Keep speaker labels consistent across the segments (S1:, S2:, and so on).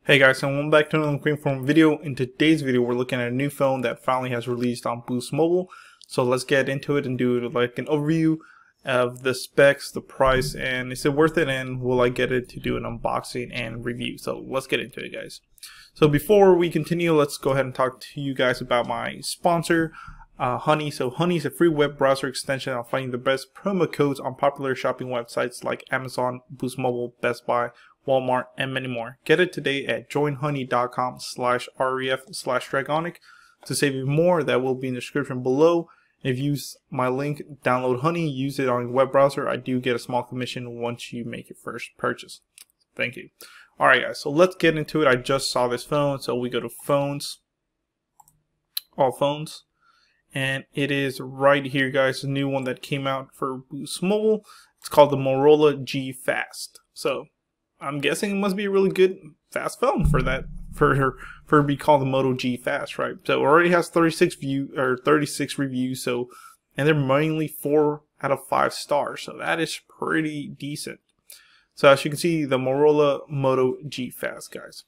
S1: Hey guys, and welcome back to another Cream Form video. In today's video, we're looking at a new phone that finally has released on Boost Mobile. So let's get into it and do like an overview of the specs, the price, and is it worth it, and will I get it to do an unboxing and review. So let's get into it, guys. So before we continue, let's go ahead and talk to you guys about my sponsor, Honey. So Honey is a free web browser extension on finding the best promo codes on popular shopping websites like Amazon, Boost Mobile, Best Buy, Walmart, and many more. Get it today at joinhoney.com/ref/dragonic to save you more. That will be in the description below. If you use my link, download Honey, use it on your web browser. I do get a small commission once you make your first purchase. Thank you. Alright guys, so let's get into it. I just saw this phone, so we go to phones, all phones, and it is right here, guys, a new one that came out for Boost Mobile. It's called the Motorola G Fast. So I'm guessing it must be a really good fast phone for that, for it to be called the Moto G Fast, right? So it already has 36 reviews, so, and they're mainly 4 out of 5 stars, so that is pretty decent. So as you can see, the Motorola Moto G Fast, guys,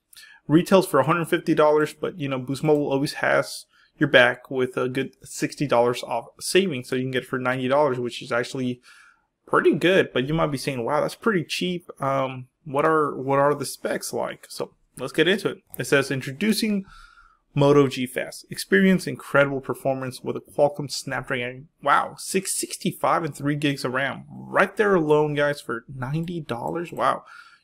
S1: retails for $150, but you know, Boost Mobile always has your back with a good $60 off savings, so you can get it for $90, which is actually pretty good. But you might be saying, wow, that's pretty cheap. What are the specs like? So let's get into it. It says, introducing Moto G Fast. Experience incredible performance with a Qualcomm Snapdragon. Wow, 665 and 3 gigs of RAM. Right there alone, guys, for $90. Wow.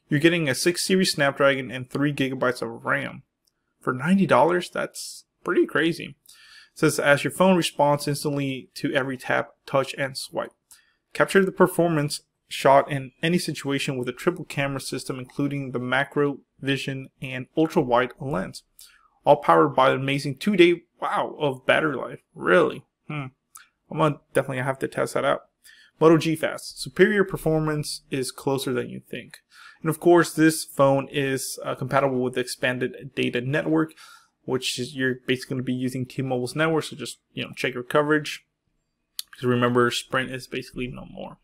S1: You're getting a 6 series Snapdragon and 3 gigabytes of RAM. For $90, that's pretty crazy. It says, as your phone responds instantly to every tap, touch, and swipe. Capture the performance shot in any situation with a triple camera system, including the macro, vision, and ultra wide lens, all powered by an amazing 2-day of battery life. Really? I'm gonna definitely have to test that out. Moto G Fast. Superior performance is closer than you think. And of course, this phone is compatible with the expanded data network, which is, you're basically going to be using T-Mobile's network. So just, you know, check your coverage, because remember, Sprint is basically no more.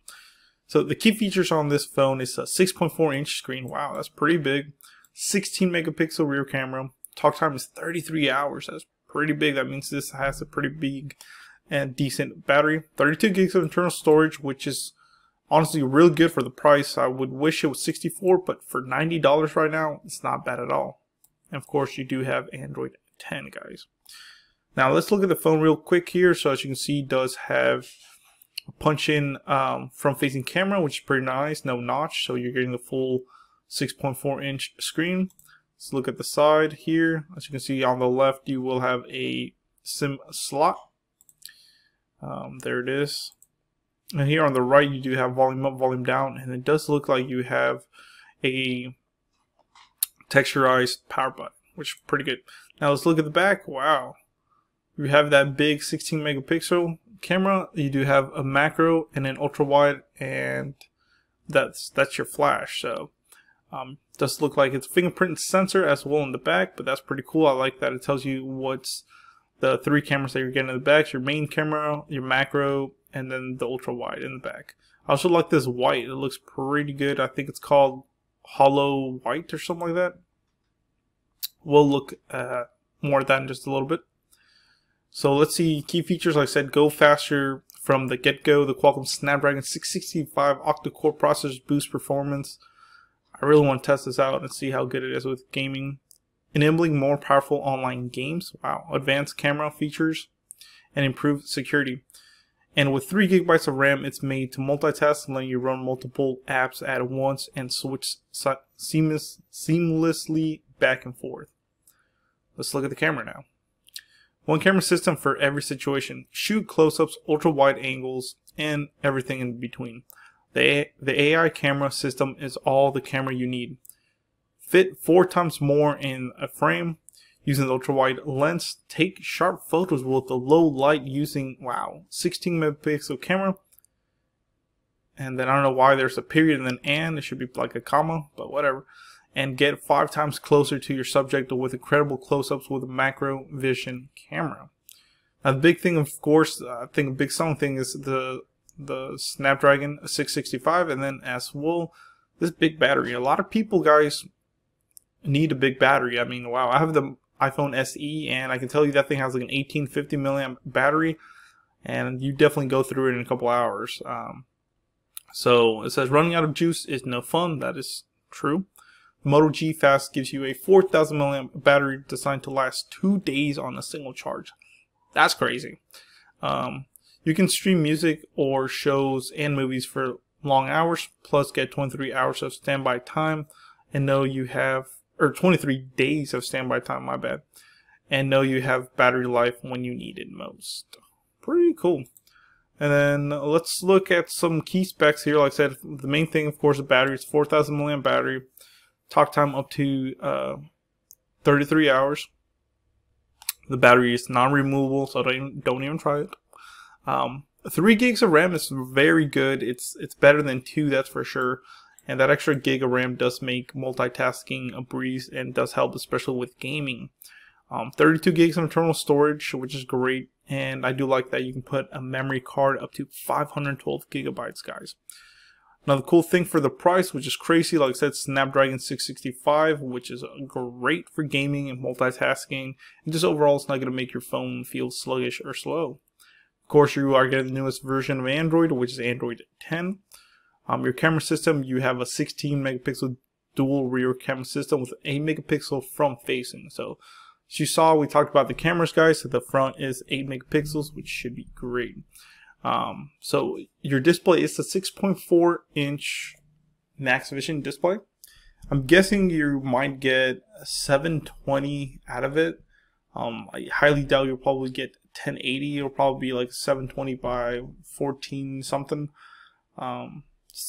S1: So the key features on this phone is a 6.4-inch screen. Wow, that's pretty big. 16 megapixel rear camera. Talk time is 33 hours. That's pretty big. That means this has a pretty big and decent battery. 32 gigs of internal storage, which is honestly really good for the price. I would wish it was 64, but for $90 right now, it's not bad at all. And of course, you do have Android 10, guys. Now let's look at the phone real quick here. So as you can see, it does have punch-in front-facing camera, which is pretty nice. No notch, so you're getting the full 6.4-inch screen. Let's look at the side here. As you can see, on the left, you will have a SIM slot. There it is. And here on the right, you do have volume up, volume down, and it does look like you have a texturized power button, which is pretty good. Now let's look at the back. Wow. You have that big 16 megapixel camera. You do have a macro and an ultra wide, and that's your flash. So does look like it's fingerprint sensor as well in the back, but that's pretty cool. I like that it tells you what's the 3 cameras that you're getting in the back: your main camera, your macro, and then the ultra wide in the back. I also like this white. It looks pretty good. I think it's called hollow white or something like that. We'll look at more of that in just a little bit. So let's see key features. Like I said, go faster from the get-go. The Qualcomm Snapdragon 665 octa-core processor boosts performance. I really want to test this out and see how good it is with gaming. Enabling more powerful online games. Wow. Advanced camera features and improved security. And with 3 gigabytes of RAM, it's made to multitask, letting you run multiple apps at once and switch seamlessly back and forth. Let's look at the camera now. One camera system for every situation. Shoot close-ups, ultra-wide angles, and everything in between. The AI camera system is all the camera you need. Fit 4 times more in a frame. Using the ultra-wide lens, take sharp photos with the low light using, wow, 16 megapixel camera. And then I don't know why there's a period and then and. It should be like a comma, but whatever. And get 5 times closer to your subject with incredible close-ups with a macro vision camera. Now the big thing, of course, I think a big selling thing is the Snapdragon 665, and then as well, this big battery. A lot of people, guys, need a big battery. I mean, wow, I have the iPhone SE, and I can tell you that thing has like an 1850 milliamp battery, and you definitely go through it in a couple hours. So it says running out of juice is no fun. That is true. The Moto G Fast gives you a 4000 milliamp battery designed to last 2 days on a single charge. That's crazy. You can stream music or shows and movies for long hours, plus get 23 hours of standby time, and know you have, or 23 days of standby time, my bad, and know you have battery life when you need it most. Pretty cool. And then let's look at some key specs here. Like I said, the main thing, of course, the battery is 4000 milliamp battery, talk time up to 33 hours. The battery is non-removable, so don't even try it. 3 gigs of RAM is very good. It's better than 2, that's for sure. And that extra gig of RAM does make multitasking a breeze and does help, especially with gaming. 32 gigs of internal storage, which is great. And I do like that you can put a memory card up to 512 gigabytes, guys. Another cool thing for the price, which is crazy, like I said, Snapdragon 665, which is great for gaming and multitasking. And just overall, it's not going to make your phone feel sluggish or slow. Of course, you are getting the newest version of Android, which is Android 10. Your camera system, you have a 16 megapixel dual rear camera system with 8 megapixel front facing. So as you saw, we talked about the cameras, guys. So the front is 8 megapixels, which should be great. So your display is a 6.4 inch max vision display. I'm guessing you might get 720 out of it. I highly doubt you'll probably get 1080. It'll probably be like 720 by 14 something.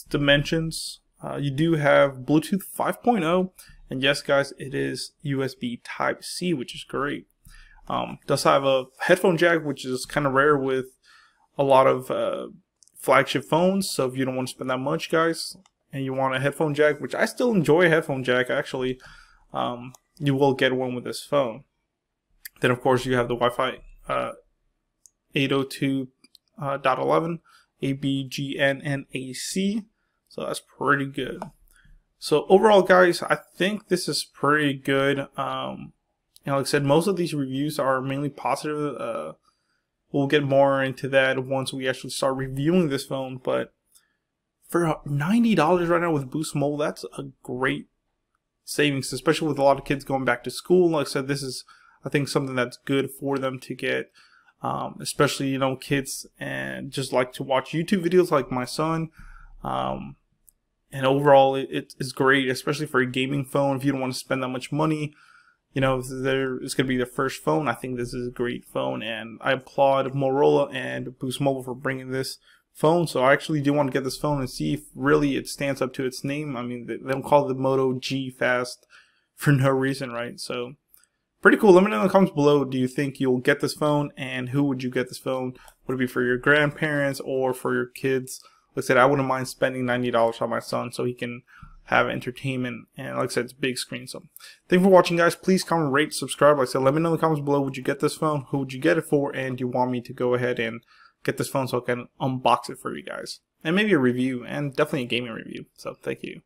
S1: Dimensions. You do have Bluetooth 5.0, and yes, guys, it is USB Type-C, which is great. Does have a headphone jack, which is kind of rare with a lot of flagship phones. So if you don't want to spend that much, guys, and you want a headphone jack, which I still enjoy a headphone jack actually, you will get one with this phone. Then of course you have the Wi-Fi 802.11, ABGN, and AC. So that's pretty good. So overall, guys, I think this is pretty good. And like I said, most of these reviews are mainly positive. We'll get more into that once we actually start reviewing this phone. But for $90 right now with Boost Mobile, that's a great savings, especially with a lot of kids going back to school. Like I said, this is, I think, something that's good for them to get, especially, you know, kids and just like to watch YouTube videos like my son. And overall, it is great, especially for a gaming phone. If you don't want to spend that much money, you know, it's going to be their first phone. I think this is a great phone, and I applaud Motorola and Boost Mobile for bringing this phone. So I actually do want to get this phone and see if really it stands up to its name. I mean, they don't call it the Moto G Fast for no reason, right? So pretty cool. Let me know in the comments below, do you think you'll get this phone, and who would you get this phone? Would it be for your grandparents or for your kids? Like I said, I wouldn't mind spending $90 on my son so he can have entertainment, and like I said, it's a big screen. So thank you for watching, guys. Please comment, rate, subscribe. Like I said, let me know in the comments below, would you get this phone? Who would you get it for? And do you want me to go ahead and get this phone so I can unbox it for you guys, and maybe a review, and definitely a gaming review. So thank you.